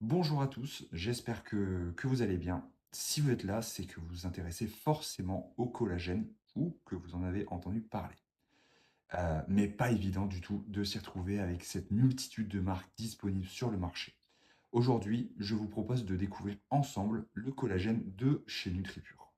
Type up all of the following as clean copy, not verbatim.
Bonjour à tous, j'espère que vous allez bien. Si vous êtes là, c'est que vous vous intéressez forcément au collagène ou que vous en avez entendu parler. Mais pas évident du tout de s'y retrouver avec cette multitude de marques disponibles sur le marché. Aujourd'hui, je vous propose de découvrir ensemble le collagène de chez NutriPure.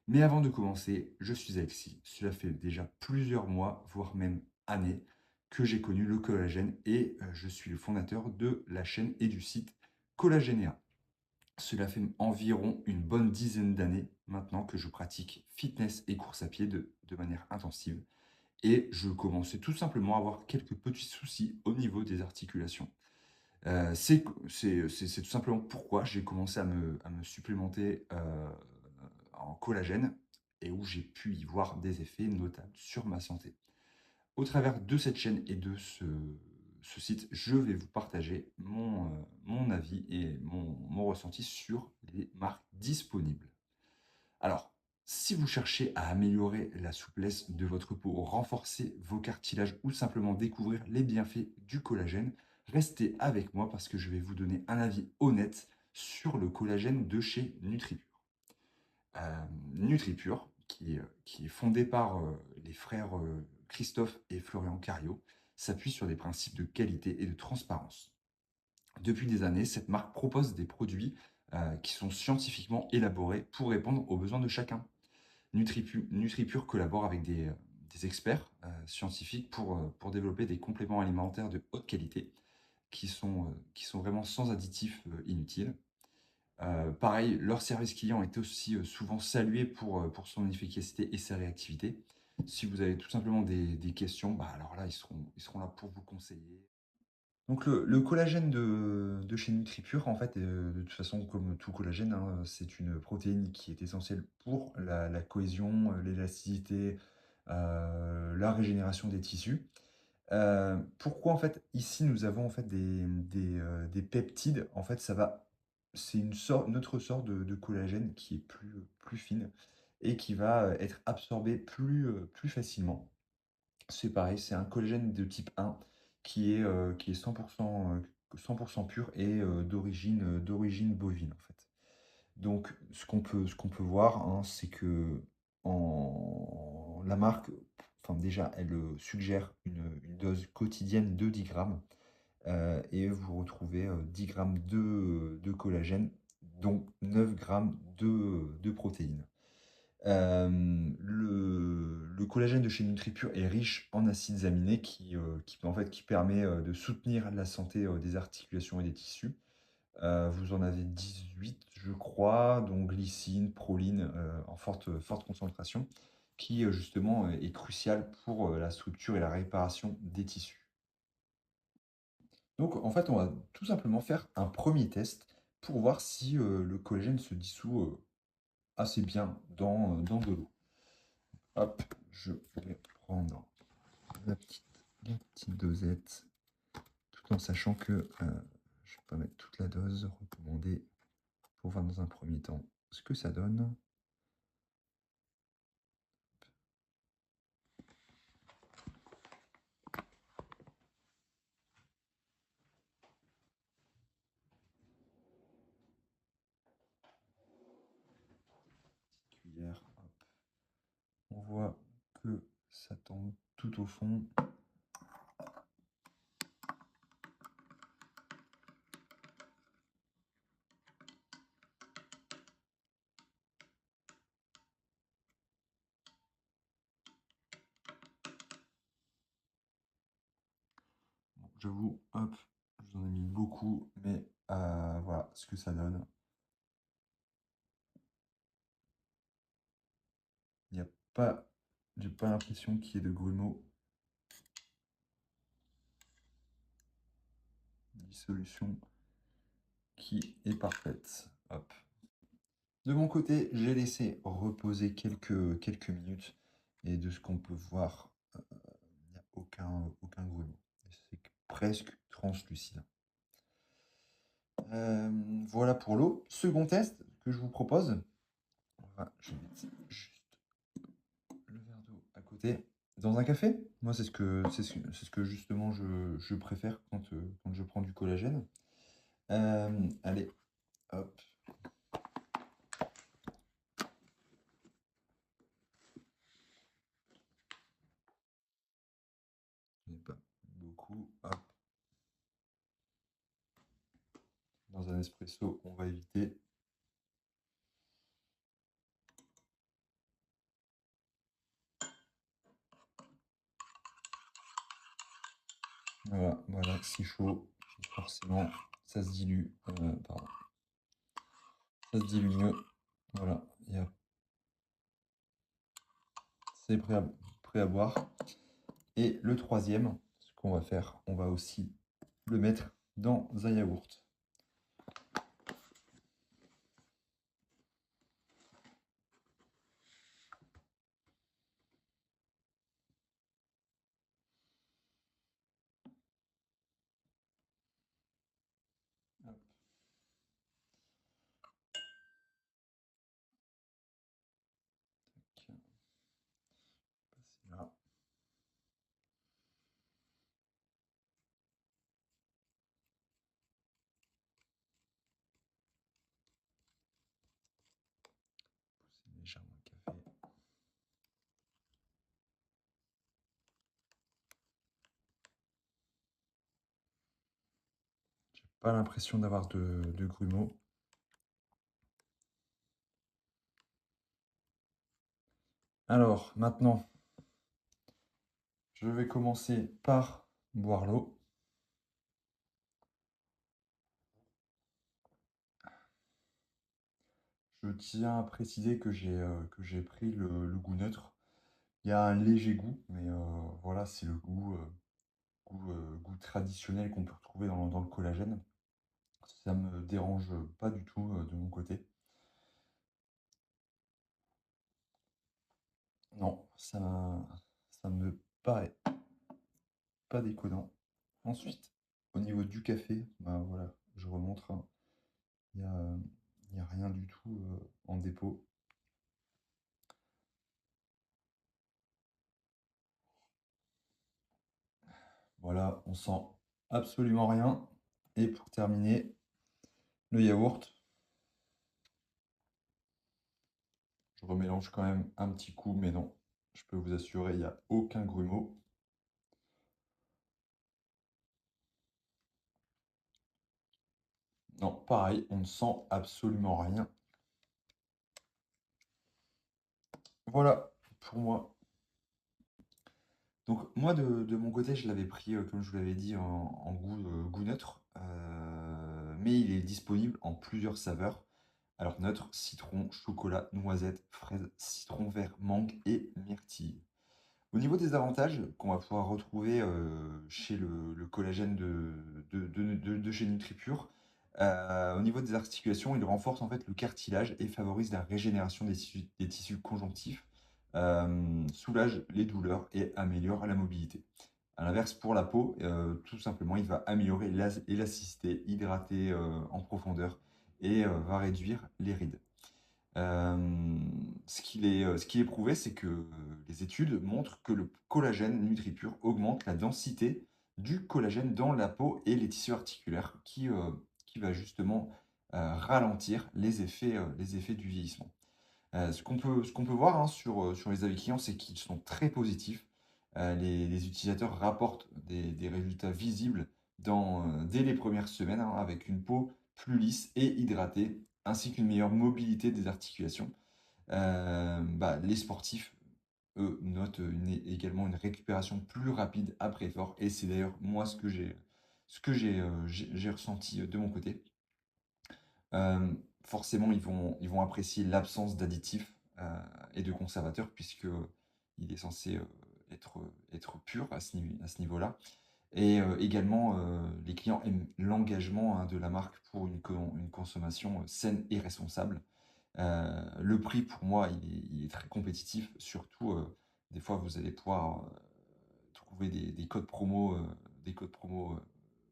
Mais avant de commencer, je suis Alexis. Cela fait déjà plusieurs mois, voire même années, que j'ai connu le collagène et je suis le fondateur de la chaîne et du site Collagénéa. Cela fait environ une bonne dizaine d'années maintenant que je pratique fitness et course à pied de manière intensive et je commençais tout simplement à avoir quelques petits soucis au niveau des articulations. C'est tout simplement pourquoi j'ai commencé à me supplémenter en collagène et où j'ai pu y voir des effets notables sur ma santé. Au travers de cette chaîne et de ce site, je vais vous partager mon avis et mon ressenti sur les marques disponibles. Alors, si vous cherchez à améliorer la souplesse de votre peau, renforcer vos cartilages ou simplement découvrir les bienfaits du collagène, restez avec moi parce que je vais vous donner un avis honnête sur le collagène de chez NutriPure. NutriPure, qui est fondé par les frères Christophe et Florian Cario, s'appuie sur des principes de qualité et de transparence. Depuis des années, cette marque propose des produits qui sont scientifiquement élaborés pour répondre aux besoins de chacun. NutriPure collabore avec des experts scientifiques pour développer des compléments alimentaires de haute qualité qui sont vraiment sans additifs inutiles. Pareil, leur service client est aussi souvent salué pour son efficacité et sa réactivité. Si vous avez tout simplement des questions, bah alors là, ils seront là pour vous conseiller. Donc le collagène de chez NutriPure, en fait, de toute façon, comme tout collagène, hein, c'est une protéine qui est essentielle pour la cohésion, l'élasticité, la régénération des tissus. Pourquoi en fait ici nous avons en fait des peptides, en fait c'est une autre sorte de collagène qui est plus fine et qui va être absorbée plus facilement. C'est pareil, c'est un collagène de type 1 qui est 100%, 100% pur et d'origine bovine en fait. Donc ce qu'on peut voir, hein, c'est que la marque, enfin déjà, elle suggère une dose quotidienne de 10 grammes et vous retrouvez 10 grammes de collagène, dont 9 grammes de protéines. Le collagène de chez NutriPure est riche en acides aminés en fait, qui permet de soutenir la santé des articulations et des tissus. Vous en avez 18, je crois, dont glycine, proline en forte concentration, qui justement est crucial pour la structure et la réparation des tissus. Donc en fait, on va tout simplement faire un premier test pour voir si le collagène se dissout assez bien dans de l'eau. Hop, je vais prendre la petite dosette, tout en sachant que je ne vais pas mettre toute la dose recommandée pour voir dans un premier temps ce que ça donne. Cuillère, hop. On voit que ça tombe tout au fond. Bon, j'avoue, hop, je vous en ai mis beaucoup, mais voilà ce que ça donne. Il n'y a pas, j'ai pas l'impression qu'il y ait de grumeaux. Dissolution qui est parfaite. Hop. De mon côté, j'ai laissé reposer quelques minutes et de ce qu'on peut voir, il n'y a aucun grumeau. C'est presque translucide. Voilà pour l'eau. Second test que je vous propose. Je vais mettre juste le verre d'eau à côté. Dans un café, moi c'est ce que justement je préfère quand je prends du collagène. Allez, hop. J'en ai pas beaucoup. Hop. Dans un espresso, on va éviter. Voilà, c'est chaud. Puis forcément, ça se dilue. Pardon. Ça se dilue mieux. Voilà, c'est prêt à boire. Et le troisième, ce qu'on va faire, on va aussi le mettre dans un yaourt. Hop, tac, passer là. Pousser légèrement le café. J'ai pas l'impression d'avoir de grumeaux. Alors, maintenant, je vais commencer par boire l'eau. Je tiens à préciser que j'ai pris le goût neutre. Il y a un léger goût, mais voilà, c'est le goût traditionnel qu'on peut retrouver dans le collagène. Ça me dérange pas du tout de mon côté. Non, ça me paraît pas déconnant. Ensuite, au niveau du café, bah voilà, je remontre, hein, il y a, il y a rien du tout en dépôt. Voilà, on sent absolument rien. Et pour terminer, le yaourt. Je remélange quand même un petit coup, mais non, je peux vous assurer, il n'y a aucun grumeau. Non, pareil, on ne sent absolument rien. Voilà, pour moi. Donc moi, de mon côté, je l'avais pris, comme je vous l'avais dit, en goût neutre. Mais il est disponible en plusieurs saveurs. Alors neutre, citron, chocolat, noisette, fraise, citron vert, mangue et myrtille. Au niveau des avantages qu'on va pouvoir retrouver chez le collagène de chez NutriPure, au niveau des articulations, il renforce en fait le cartilage et favorise la régénération des tissus conjonctifs, soulage les douleurs et améliore la mobilité. À l'inverse, pour la peau, tout simplement, il va améliorer l'élasticité, hydrater en profondeur et va réduire les rides. Ce qui est prouvé, c'est que les études montrent que le collagène NutriPure augmente la densité du collagène dans la peau et les tissus articulaires, qui va justement ralentir les effets du vieillissement. Ce qu'on peut voir hein, sur les avis clients, c'est qu'ils sont très positifs. Les utilisateurs rapportent des résultats visibles dès les premières semaines, hein, avec une peau plus lisse et hydratée, ainsi qu'une meilleure mobilité des articulations. Les sportifs, eux, notent également une récupération plus rapide après effort, et c'est d'ailleurs moi ce que j'ai ressenti de mon côté. Euh, Forcément, ils vont apprécier l'absence d'additifs et de conservateurs, puisque il est censé être pur à ce niveau-là. Et également, les clients aiment l'engagement hein, de la marque pour une consommation saine et responsable. Le prix, pour moi, il est très compétitif. Surtout, des fois, vous allez pouvoir trouver des codes promo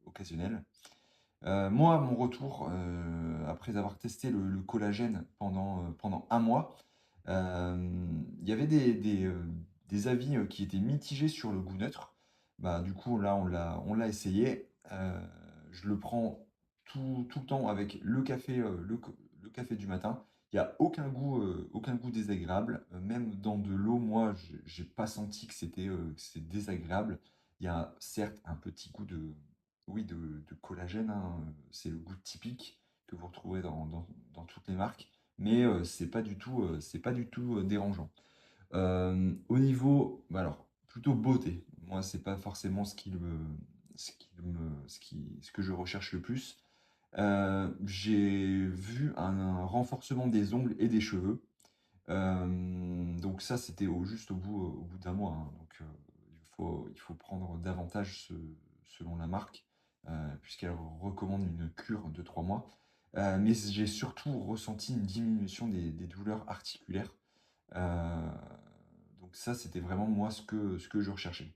occasionnels. Moi, mon retour, après avoir testé le collagène pendant un mois, il y avait des avis qui étaient mitigés sur le goût neutre. Du coup, là, on l'a essayé. Je le prends tout le temps avec le café, le café du matin. Il y a aucun goût désagréable. Même dans de l'eau, moi, j'ai pas senti que c'est désagréable. Il y a certes un petit goût de, oui, de collagène, hein, c'est le goût typique que vous retrouverez dans toutes les marques, mais c'est pas du tout dérangeant. Au niveau, bah alors, plutôt beauté. Moi, c'est pas forcément ce que je recherche le plus. J'ai vu un renforcement des ongles et des cheveux. Donc ça, c'était juste au bout d'un mois, hein. Donc il faut prendre davantage selon la marque, puisqu'elle recommande une cure de 3 mois. Mais j'ai surtout ressenti une diminution des douleurs articulaires. Euh, donc ça, c'était vraiment moi ce que je recherchais.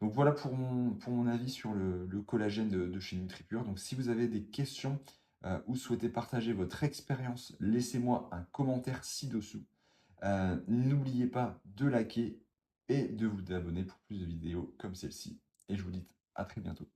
Donc voilà pour mon avis sur le collagène de chez NutriPure. Donc si vous avez des questions ou souhaitez partager votre expérience, laissez-moi un commentaire ci-dessous. N'oubliez pas de liker et de vous abonner pour plus de vidéos comme celle-ci. Et je vous dis à très bientôt.